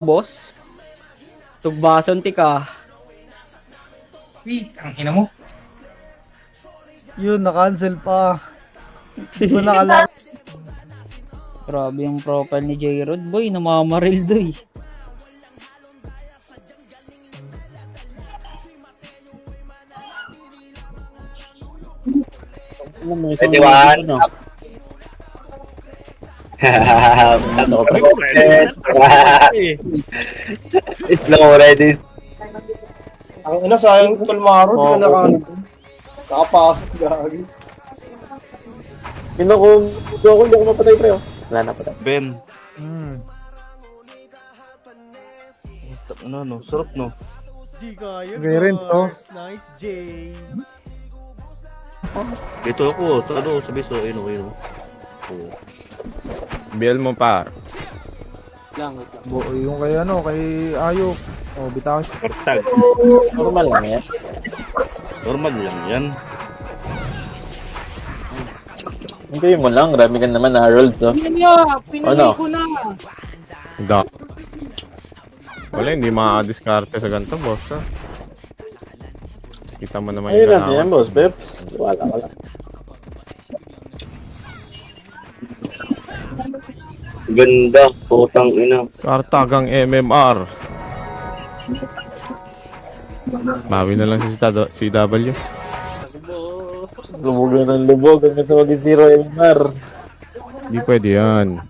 Boss, tugbason ti ka. Wait, ang ina mo. Yun, na-cancel pa. Hindi ko nakalak. Grabe yung profile ni J-Rod, boy. Namamaril doy. Ediwan. Slow already. Ang ina, sayang Tulmaro, di ka nakapasok gagi. Hindi ako mapatay pre. Wala na patay. Ben. Ano, no? Sarap, no? Di kaya, Clearance, no? Nice, Jay. Dito ako, sa ano, sa beso, ayun, ayun. Oh. Biel mo par. Yung kay ano, kay Ayok. Oh, bitawan siya. Kartag. Normal lang yan. Normal lang yan. Hindi mo lang, marami ka naman na Harold. So. Pinili ko na. Da. Wala, hindi makakadiskarte sa ganito, boss. Ha? Kita mo naman Ayun yung natin yan, boss. Peps. Wala. Ganda, putang ina. Kartagang MMR. Bawi na lang si CW. Lubog na ng lubog. Hanggang sa maging zero MR. Hindi pwede yan.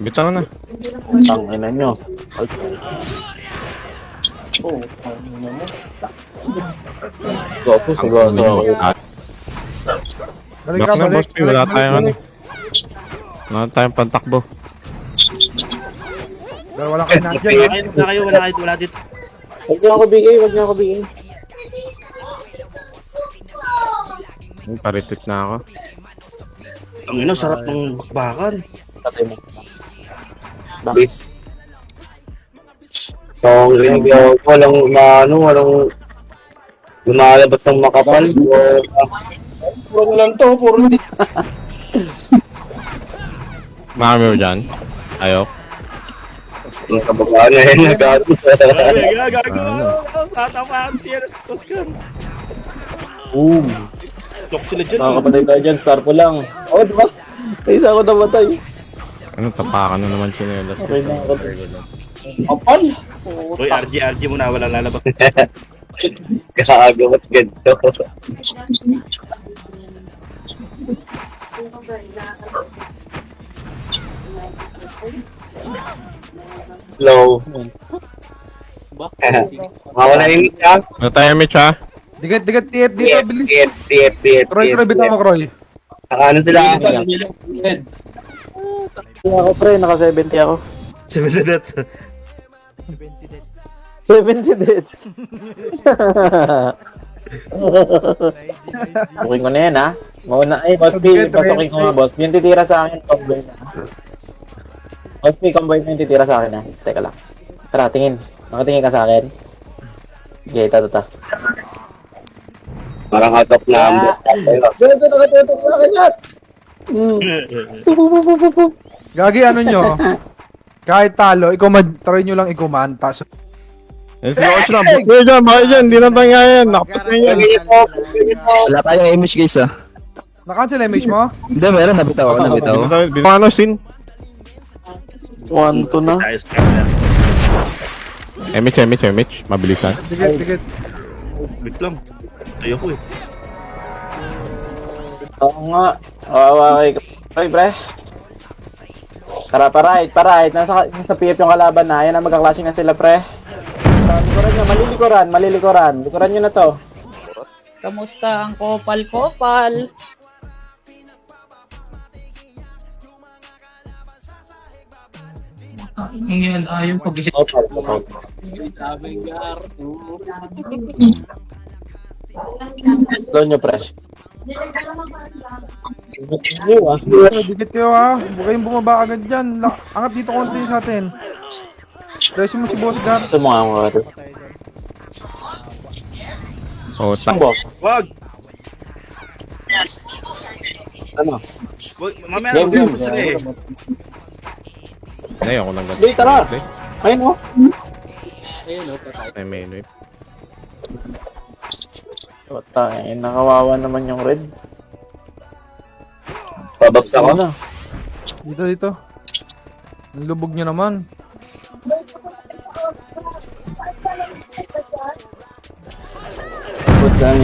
Bitaw na. Ang ina nyo. Gopus, Ang Balik Back ka, na, balik. boss. Wala tayong ano. Wala tayong pantakbo. Dahil wala kayo nandiyan. Wala dito. Wag niyo ako bigay. Paritit na ako. Ang ina, sarap ng bakbakan. Tatay mo. Bakit? So, walang lumalabas ng makapal. Puro lang to, puro di. Marami mo dyan. Ayok. Yung kabagaan na yun, nagago. Tatapaan siya na sa Oscar. Boom. Tok sila dyan. Makakapatay tayo dyan, star po lang. Oo, diba? May isa ako namatay. Ano, tapakan na naman sinelas. Okay na ako. Kapal. Uy, RG mo na, walang lalabas. Kakagamat ganito. Hello. Mawala yung mic ha? Ano tayo, Mitch, ha? Digat, TF dito, bilis. Tiet. Kroy, bitaw mo, Kroy. Ano sila? Red. Ako pre, naka 70 ako. 7 minutes. 70 deaths. Pasukin ko na yan ha. Mauna, Boss P, pasukin ko nga boss. Yung titira sa akin, convoy na. Boss P, convoy na yung titira sa akin ha. Teka lang. Tara, tingin. Nakatingin ka sa akin. Okay, ito. Parang hotop na ang Gago, nakatutok sa akin lahat. Gagi, ano nyo? Kahit talo, try nyo lang i-comanta. So, Let's go, Osh na. Bakit dyan, hindi na tayo yan. Nakapas na yan. Wala tayong image guys ah. na-cancel image mo? Hindi, meron. Nabitaw. Ano, sin? 1-2 na. Tayo sa kanya. Image. Mabilisan. Digat. Wait lang. Tayo ko eh. Oo nga. Kawawa kay Kroy, pre. Tara, pa-right. Nasa PF yung kalaban na. Ayan na, magkaklashing na sila, pre. Likuran nyo, malilikuran. Likuran nyo na to. Kamusta ang kopal-kopal? Ang yan, ayaw pag-isip. Slow nyo, pre. Dikit kayo ha. Huwag kayong bumaba agad dyan. Angat dito konti sa atin. Resin mo si Boss Gar. Gusto mo nga mga ito. Oh, Saan ba? Wag! Ano? Mamaya Game, game. na sila eh. Ay, ako lang ganun. Sige, tara. Ayun o. Ay, may wave. Patay, nakawawa naman yung red. Pabagsak Ako na. Dito. Ang lubog niya naman. Tapos ang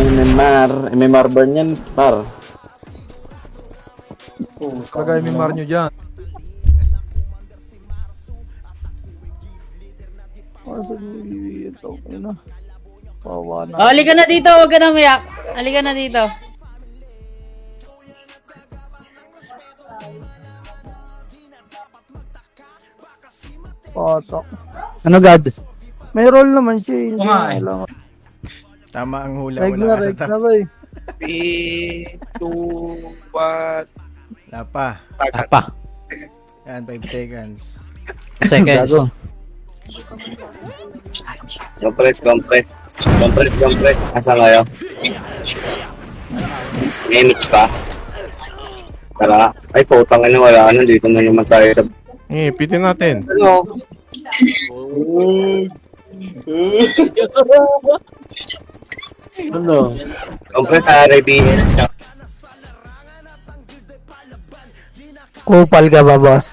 MMR burn yan, par. Kagaya may mar nyo dyan. Halika na dito, huwag ka na mayak. Halika na dito. Ano God? May role naman siya. Hindi Oo nga eh. kailangan. Tama ang hula. Reg Wala na, ka sa reg top. na ba eh. 3, 2, 1. Wala pa. Apa. Yan, 5 seconds. Seconds. Compress. Asa kayo? Minutes pa. Tara. Ay, putang ina, wala na. Dito na naman tayo. Pitin natin. Ano? Compress, RBN. Kupal ka ba, boss?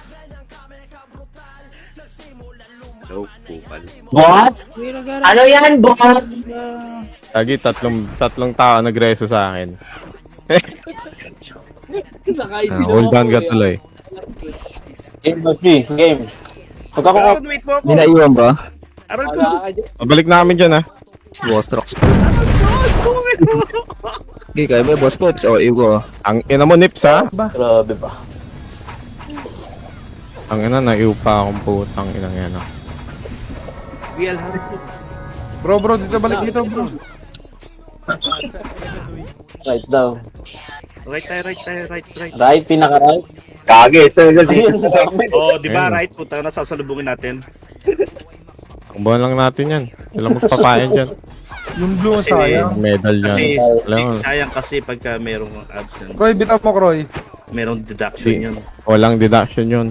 Boss? Ano yan, boss? Lagi, tatlong tao nagreso sa akin. Hold on ka tuloy. Game, G. Game. Huwag ako Harold, wait mo ako. Ninaiwan ba? Harold ko. Pabalik namin dyan, ha? Boss trucks po. Okay, kaya ba boss Pops? O, iyo ko. Ang ina mo, Nips, ha? Grabe ba? Ang ina, naiw pa akong putang inang yan, ha? BL Harold ko. Bro, dito balik dito, bro. Right daw. Right tayo. Right, pinaka-right. Kage, ito. Oh, di ba Ayun. right? Puta na sasalubungin natin. Takbuhan lang natin yan. Sila magpapayan dyan. Yung blue ang Kasi- sayang. Medal yan. Kasi Alam mo, sayang kasi pagka merong absent, Croy, bitaw mo, Croy. merong deduction Di. yun. walang deduction yun.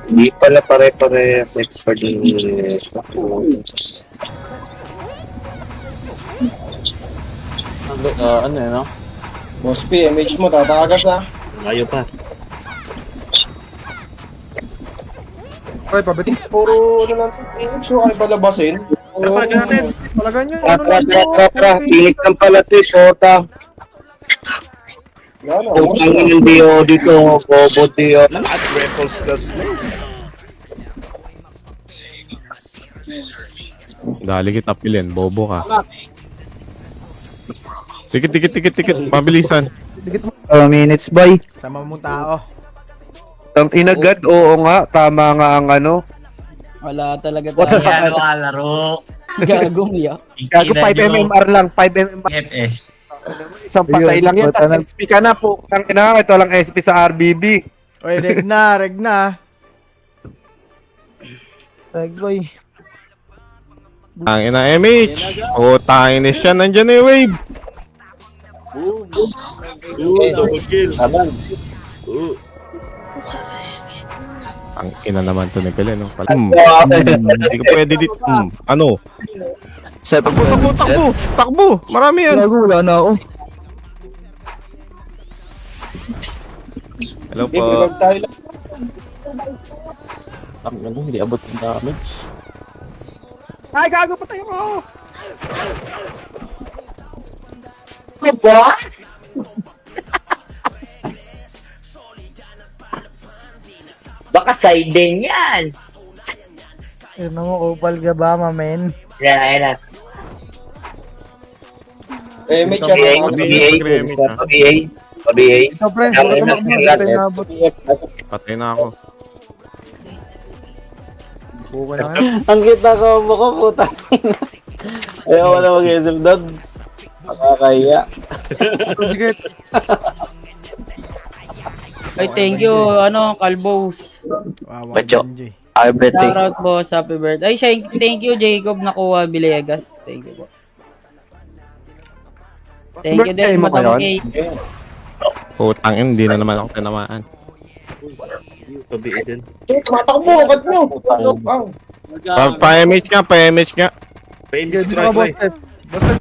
Hindi pala pare-parehas expert yung Ano yun, no? Boss P, MH mo, tatagas ha. Ayaw pa. Croy, pabiti. Puro ano lang ito, MH mo kayo palabasin. Napalagan natin. Talagan nyo, ano Tra, lang tra, to. tra, tra. Pinis lang pala ito, pota. Utang ng Dio dito, bobo Dio. At Repulse Gas Dali kita pilin. Bobo ka. Tikit. Mabilisan. 2 minutes, boy. Sama mong tao. Ang inagad, oo nga. Tama nga ang ano. Wala talaga tayo. laro. Gagong ya. Gago 5 mmR lang. 5 mmR. FS. Isang patay lang yan. Tapos SP ka na po. Ang ina, ito lang SP sa RBB. Oy, reg na. Reg, boy. Ang ina MH. Tangin na siya. Nandyan na yung wave. double kill. Taban. Ang ina naman to ni Pele, no? Hindi ko pwede dito. Ano? Sa pagbutan. Takbo! Marami yan! Gago, wala na ako. Hello Game, po. revive tayo lang. Ang ano, hindi abot yung damage. Ay, gago, patay ako! Baka siding yan. Ano mo, upal ka ba, mamen? Yan. MH yan. PBA. Ito, pre. Ang Ito, ina, pre. ang Ito, inabot. Patay na ako. Buka na ngayon. Ang kita ko mo ko, puta. Ayaw ko na mag-isip doon. Nakakaya. Sige. Ay, thank you, Kalbos. Wawa Bacho. Benji. Happy birthday. Shoutout boss, happy birthday. Ay, thank you Jacob Nakuha Villegas. Thank you po. Thank you Birthday din, mo Madam ngayon? K. Putang ina, hindi na naman ako tinamaan. Sabi din. Tumatakbo, ba't nyo? Pa-MH nga, pa-MH nga. Pa-English Dito ka, boss Pep. Boss Pep.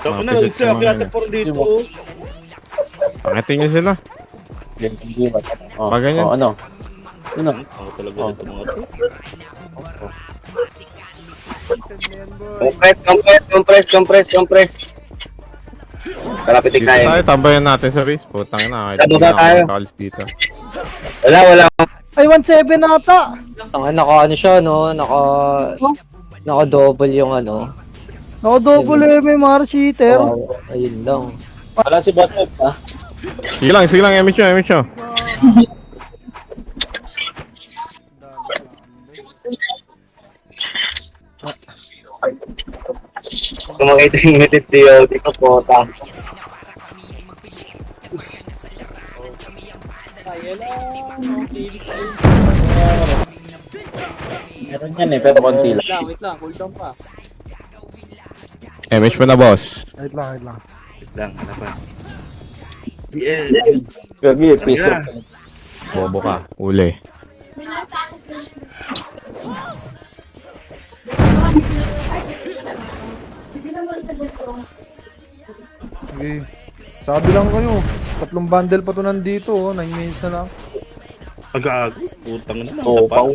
Ako na, isa, kaya por dito. Pakitin nyo sila. Pag ganyan. Ano? Ano? Ako talaga dito mga to. Compress. Tara, pitik Dito tayo. tayo, tambayan natin sa race. Putang ina, kahit Tama hindi ba na tayo? ako makalis dito. Wala. Ay, 1-7 ata. Naka ano siya, no? Naka double yung ano. Naka-double MMR cheater. Ayun lang. Wala si Boss Pep, ha? Sige lang, MH nyo. Kumakita yung ngitid diyo, di ka pota. Meron yan pero konti lang. MH mo na, boss. Wait lang. Lang, labas. BL. Gagi, pistol. Bobo ka. Uli. Okay. Sabi lang kayo. 3 bundle pa to nandito. 9 minutes na lang. Agag. Putang na lang. Topaw.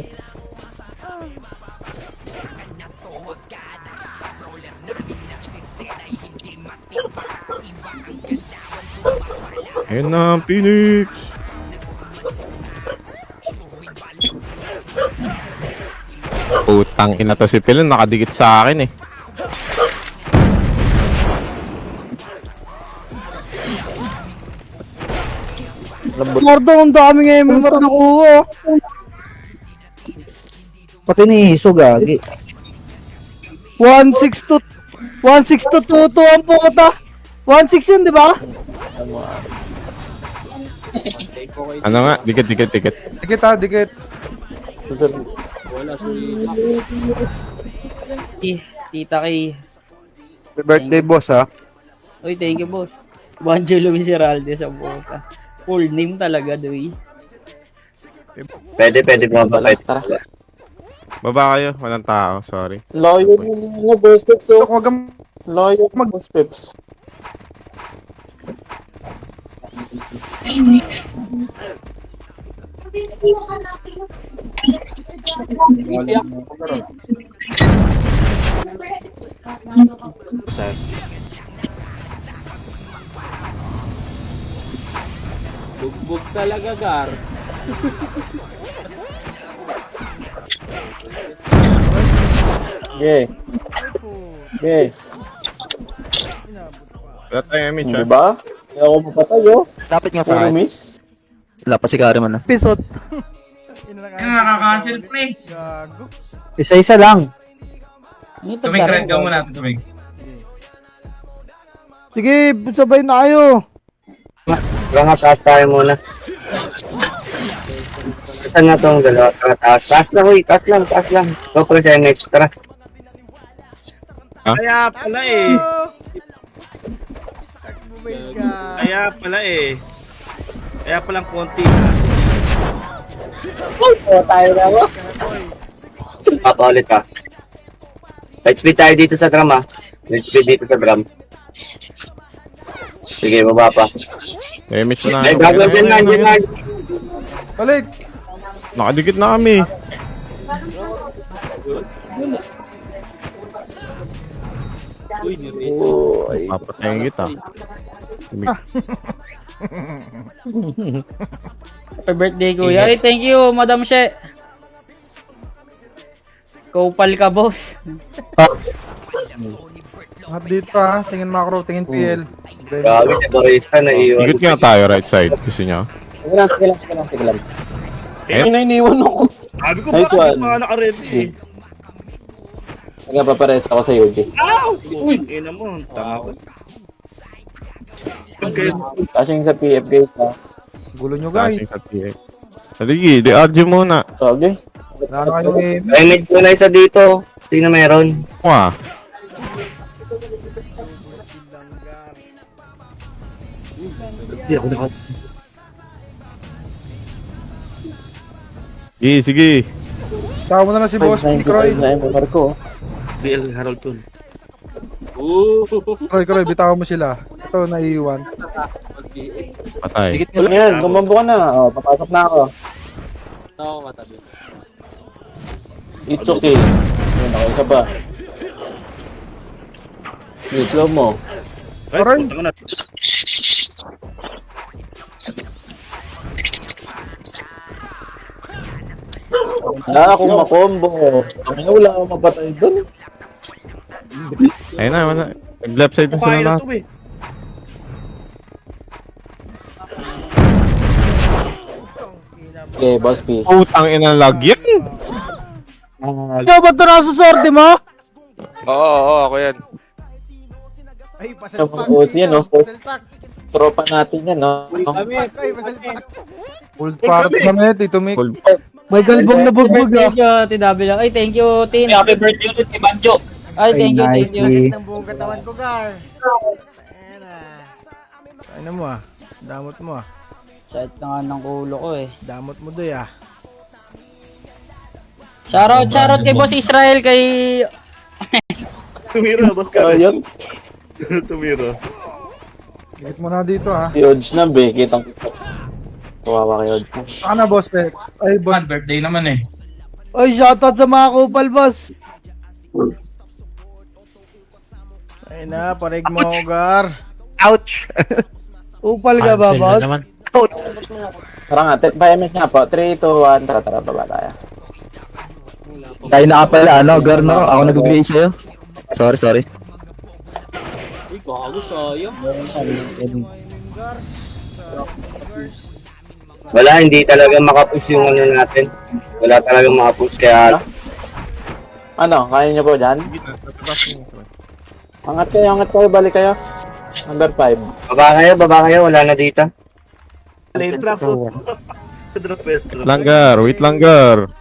Ayun na, Phoenix. Putang ina to si Pilon, nakadikit sa akin eh. Gordo, ang daming MMR na kuha. Pati ni Hiso gagi. 1-6 to 2 ang puta. 1-6 yun, di ba? Ano nga, dikit. Dikit ha, dikit. Tita Kay. Happy birthday, boss, ha? Uy, thank you boss. Banjo Luis Heralde sa buta. Full name talaga, Dewey. Pwede bumabalik. Tara. Baba kayo, walang tao, sorry. Loyo mo, Boss Peps. Huwag kang Loyo mo, Boss Peps. Bugbog talaga, Gar. Okay. Wala tayo MH, Di ah. ba? Hindi ako mapatay, oh. Dapat nga sa Puro akin. miss. Wala pa si Kari man. pisot. Nakaka-cancel play. Gago. Isa-isa lang. Tumig, red ka muna. Tumig. Sige, sabay na kayo. Mga taas tayo muna. Saan nga itong dalawa? Taas. Taas lang, huy. Taas lang. Go for the next. Tara. Kaya pala eh. Bumais ka. Kaya palang konti. Tayo na mo. Papaulit ka. Let's speed tayo dito sa drum, ha. Let's speed dito sa drum. Sige, baba pa. MH mo na. Ay, gagawin dyan lang. Balik. Nakadikit na kami. Papatayin kita. Happy birthday, kuya. Ay, thank you, Madam She. Kaupal ka, boss. Update pa ha. Tingin macro, tingin PL. Grabe si Barista na iyon. Ikot nga tayo right side. Gusto nyo? Sige lang. Ay, iniwan ako. Sabi ko Nice ba? one. Mga naka-ready eh. Nagpapares ako sa UG. Uy! Ina mo, tanga ko. Okay. Kasi sa PF guys ha. Gulo nyo Dashing guys. sa PA. Sige, di-RG muna. Okay. Wala na kayong aim. Ay, may na isa dito. Sino meron? Wah. Sige, sige. Tawa na si Boss P, Croy. Na yung Marco. BL Harold Tun. Croy, bitawan mo sila. Ito, naiiwan. Patay. Ayan, gumambo ka na. Oh, papasok na ako. Oo, matabi. It's okay. Ayan, ako isa pa. Slow mo. Ay, Aray. putang na. Wala akong makombo. Wala akong mapatay doon. Ayun na, wala. Left side na sila Kaya na lahat. to eh. Okay, Boss P. Putang ina lagyan. Ikaw ba ito nasa sorte mo? Tapos yan, no? Tropa natin yan, no? Full party kami, Tito Mick. Full. May galbong na bugbog ah. Thank you, TW. Ay, thank you, Tin. Happy birthday ulit kay Banjo. Ay, thank you, thank you. Ng buong katawan ko, Gar. Ayan ah. Ano mo ah? Damot mo ah. Shit na nga ng ulo ko eh. Damot mo doy ah. Shoutout kay Boss Israel, kay... Tumira, boss ka. Ayun. Tumira. Gigit mo na dito ah. Si Odge na, be. Kitang kawawa kay Odge. Saan na, Boss P? Ay, Boss. Man, birthday naman eh. Ay, shoutout sa mga kupal, boss. Ay na, parig mo ako, Gar. Ouch. Kupal ka ba, boss? Tara nga, payamit nga po. 3, 2, 1. Tara, baba tayo. Tayo na ka pala, ano, Gar, no? Ako nag-agree sa'yo. Sorry. Uy, bago tayo. Wala, hindi talaga makapush yung ano natin. Wala talaga makapush kaya Ano, kaya niyo po dyan? Angat kayo, balik kayo. Number 5. baba kayo, wala na dito. Lane tracks oh. Drop west. Langgar, wait langgar.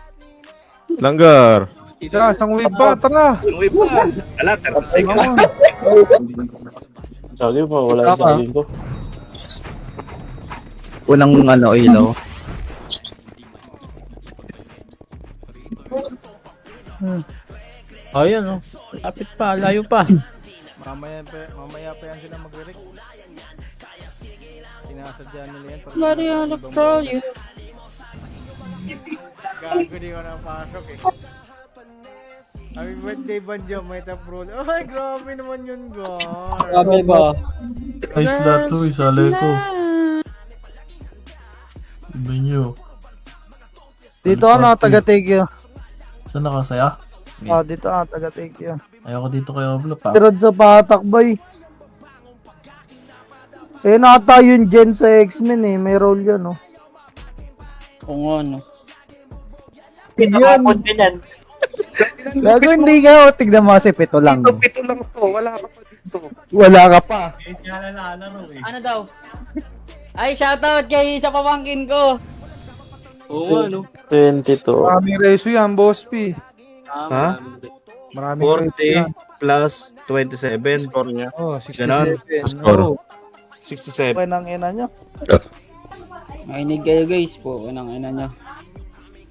Langgar. Tara, isang wave pa, tara. Uy pa. Ala, 30 seconds. Sabi mo, wala yung sabihin ko. Unang ano, ilaw. Ayun, oh. Lapit pa, layo pa. Mamaya pa yan sila magre-rec. Sinasadya nila yan. Mariana Pro, you. Gago di ko napasok eh. Happy birthday, Banjo, may taprol. Ay, grabe naman yun, Gar. Grabe ba? Nice lahat to, isali ko. Benyo. Dito ano, taga-take you. Saan nakasaya? Oh, dito taga-take you. Ayoko dito kay Oblo pa. Tirod sa patakbay. Eh, nata yung Gen sa X-Men eh. May role yan, oh. Kung ano. Pinakapon din yan. Gago, hindi ka, oh. Tignan mo kasi, pito lang. Pito lang to. Wala ka pa dito. Wala ka pa. Ano daw? Ay, shoutout kay sa pamangkin ko. Oo, ano? 22. Maraming reso yan, Boss P. Ha? Maraming reso yan. 40 plus 27. Score niya. Oh, Ganon. 67. Score. Oh. 67. Okay nang ina niya. Mainig kayo guys po. Anong ina nyo.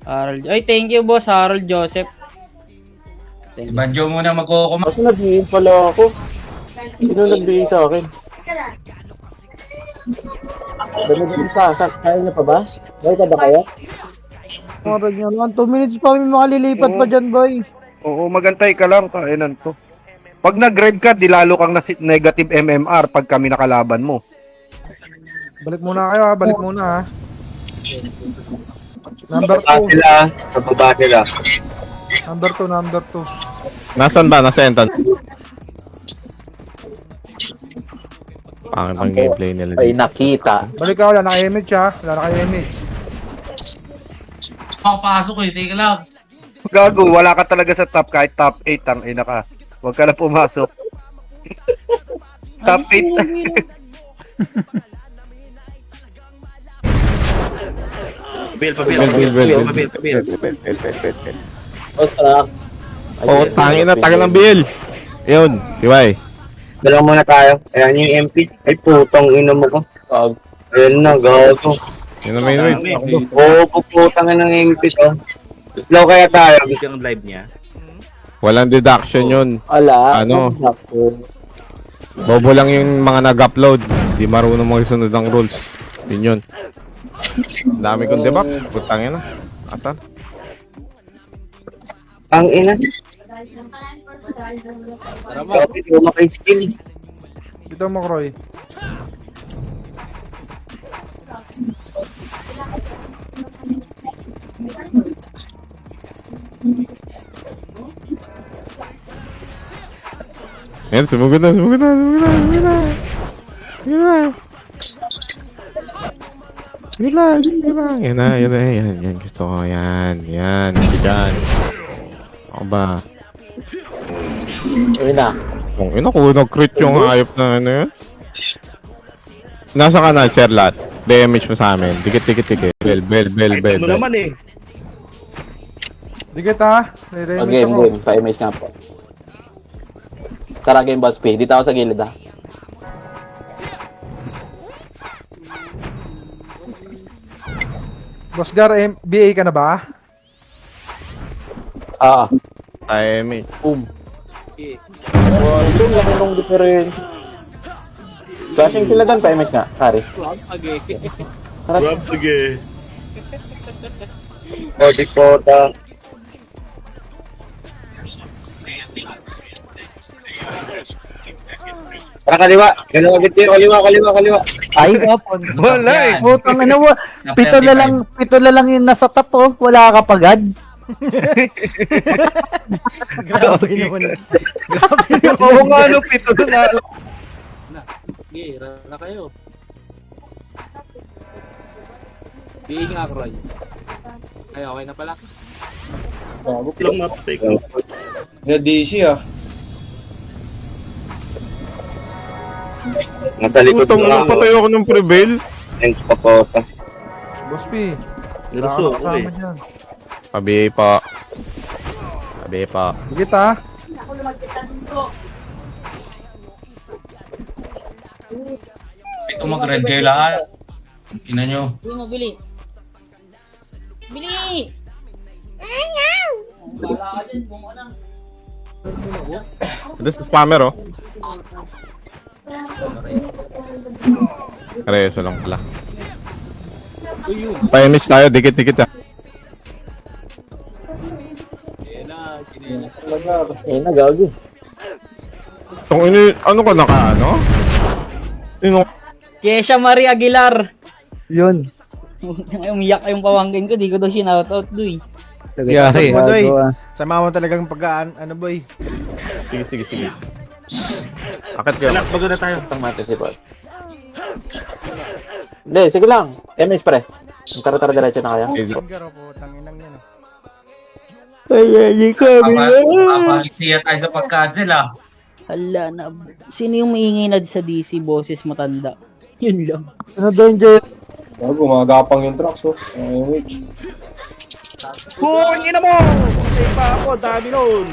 Harold. Ay, thank you boss. Harold Joseph. Si Banjo muna magkukumap. Kasi nag-iin pala ako. Sino nagbigay sa akin? Dami pa. Kaya niyo pa ba? Kaya ka ba kayo? Oras nyo naman. 2 minutes pa kami makalilipat pa dyan, boy. Oo, magantay ka lang. Kainan to. Pag nag-rev ka, di lalo kang negative MMR pag kami nakalaban mo. Balik muna kayo ha, balik muna ha. Number Baba 2. sila, baba sila. Number 2. Nasaan ba? Nasa entan. Pangit ang gameplay nila. Ay, nakita. Balik ka, wala naka-image ha. Wala naka-image. Papasok eh, teka lang. Gago, wala ka talaga sa top kahit top 8 ang ina ka. Huwag ka na pumasok. Top 8. Pabil. Boss tracks. Oh, tangin na, tagal ng bill. Yun, Tiway. Dalawa muna tayo. Ayan yung MP. Ay, putang ina mo ko. Ayan na, gago. Yun ang main wave. Oo, puputang ng MP to. Slow kaya tayo. Gusto yung live niya. Walang deduction yun. Ala. Ano? Bobo lang yung mga nag-upload. Di marunong mga sunod ng rules. Yun yun. Ang dami kong debuff. Putangin na. Asan? Ang ina. Grabe, tumakay skill. Dito mo, Kroy. Yan, sumugod na. Sige lang. Yan. Gusto ko, yan. Yan. Ako ba? Uy na. Kung ina ko, nag-crit yung hayop na ano yun. Nasa ka na, Sherlat. Damage mo sa amin. Dikit. Bell. Ano naman eh. Dikit ha. Re-remix ako. Game. Pa-image nga po. Tara game boss P. Dito ako sa gilid ha. Boss Gar, BA ka na ba? Damage. Boom. Ito lang nung difference. Flashing sila doon, pa-image nga. Kari. Tara. Sige. O, di pota. Tara, kaliwa. Kaliwa, bitir. Kaliwa. Ay, Wala eh. putang ina mo. Pito na lang yung nasa top oh. Wala ka pagad. Grabe naman. Oo nga, no, pito na. Sige, na kayo. Biing nga, Roy. Ay, okay na pala. Huwag lang mapatay ko. Nasa likod Putang ina, patay ako ng prevail. Thanks pa pota. Boss P. Niluso ako eh. Pabi pa. Dikit ha. Ito mag-red kayo lahat. Ina nyo. Bili. This is spammer oh. Reso lang pala. Pa-image tayo, dikit ah. Gagi. Kung ano ka naka-ano? Kesha Marie Aguilar. Yun. Umiyak yung pamangkin ko, di ko daw sinoutout doy. Yari. Doy. Sama mo talagang pagkaan, ano boy? Sige. Akit kayo. Last bago na tayo. Tang mati si boss. Hindi, sige lang. Image pre. Tara diretso na kaya. Garo po, tanginang yan. Ay, Papalit siya tayo sa pagkazel ah. Hala na. Sino yung maingay na sa DC boses matanda? Yun lang. Ano doon, Jay? Gumagapang yung trucks, oh. Kung ina mo! Patay pa ako, dami nun.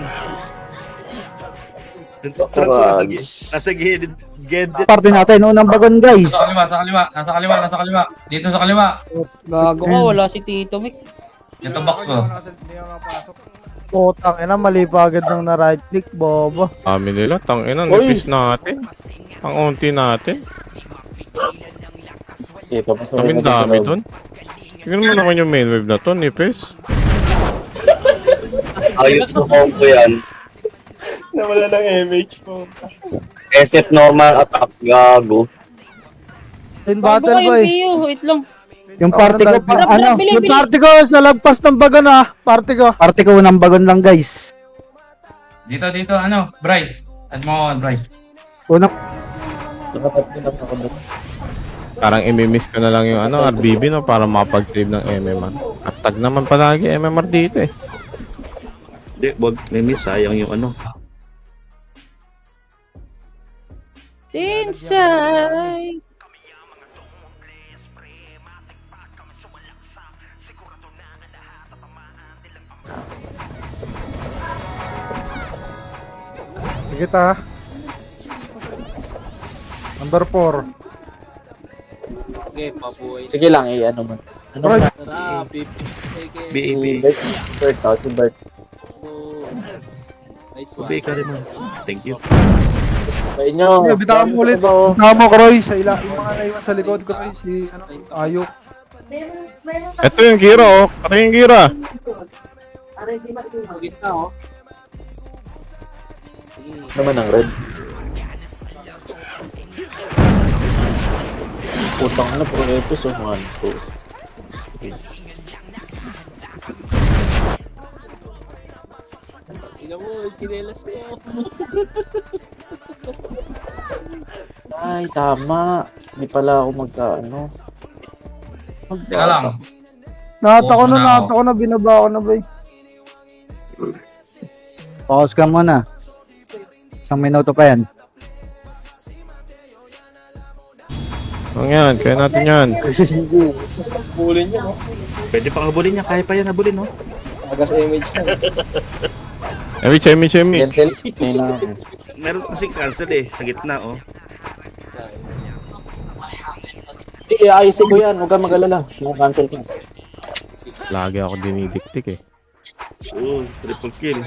Nasa gilid. Parte natin, unang bagon guys. Nasa kaliwa. Dito sa kaliwa. Gago ka, wala si Tito Mick. Ito box ko. Hindi ako mapasok. Putang ina, mali pa agad ng na right click, bobo. Kami nila, tangina, nipis natin. Ang unti natin. Ito pa Kaming dami dun. Tignan mo naman yung main wave na to, nipis. Ayos na combo yan. Nawala ng image po. SF normal attack, gago. In battle boy. Wait lang. Yung party ko, Bili. yung party ko sa lagpas ng bagon ah. Party ko unang bagon lang guys. Dito, ano, Bray. Add mo, Bray. Unang Parang imimiss ko na lang yung ano, RBB no, para mapag-save ng MMR. At tag naman palagi MMR dito eh. Hindi, wag, may miss, sayang yung ano. Inside. Sige ta. Number 4. Okay, pabuhay. Sige lang, ano mo. Ano Right. na? Tara, Si BAB. Bert, si Bert. Nice one. Sabi ka rin mo. Thank you. Sa inyo. Sige, bitawan mo ulit. Bitawan mo, Kroy. Sa yung mga naiwan sa likod, Kroy. Si, Ayok. Ito yung Kira, oh. Patay yung Kira. Hugis na, oh. Naman ang red. Putang na, pro episode 1, 2. Tingnan mo, kinelas ko. Ay, tama. Hindi pala ako Teka lang. Nahata ko Oo, na, binaba ko na, boy. Pause ka muna. 1 minuto pa yan. Ang yan, kaya natin yan. Pwede pang habulin niya, kaya pa yan habulin, no? Emi. Gentle. Ayun na. Meron kasing cancel eh, sa gitna, oh. Sige, ayusin ko yan. Huwag kang mag-alala. Cancel ka. Lagi ako dinidiktik eh. Oo, triple kill.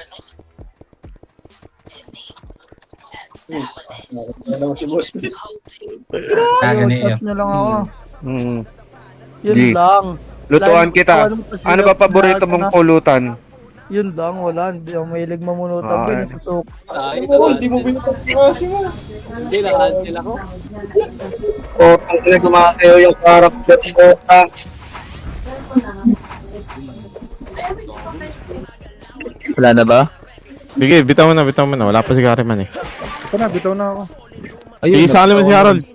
Ganyan. Niya lang ako. Yun G. lang. Lutuan kita. Ano ba paborito mong pulutan? Yun lang, wala. Hindi ako mahilig mamunutan. Ah, Binitutok. Hindi mo Hindi, nakancel ako. O, ang pinagmamasayo yung character ko. Wala na ba? Sige, bitaw mo na. Wala pa si Kariman eh. Ito na, bitaw na ako. Sige, sali mo si Harold.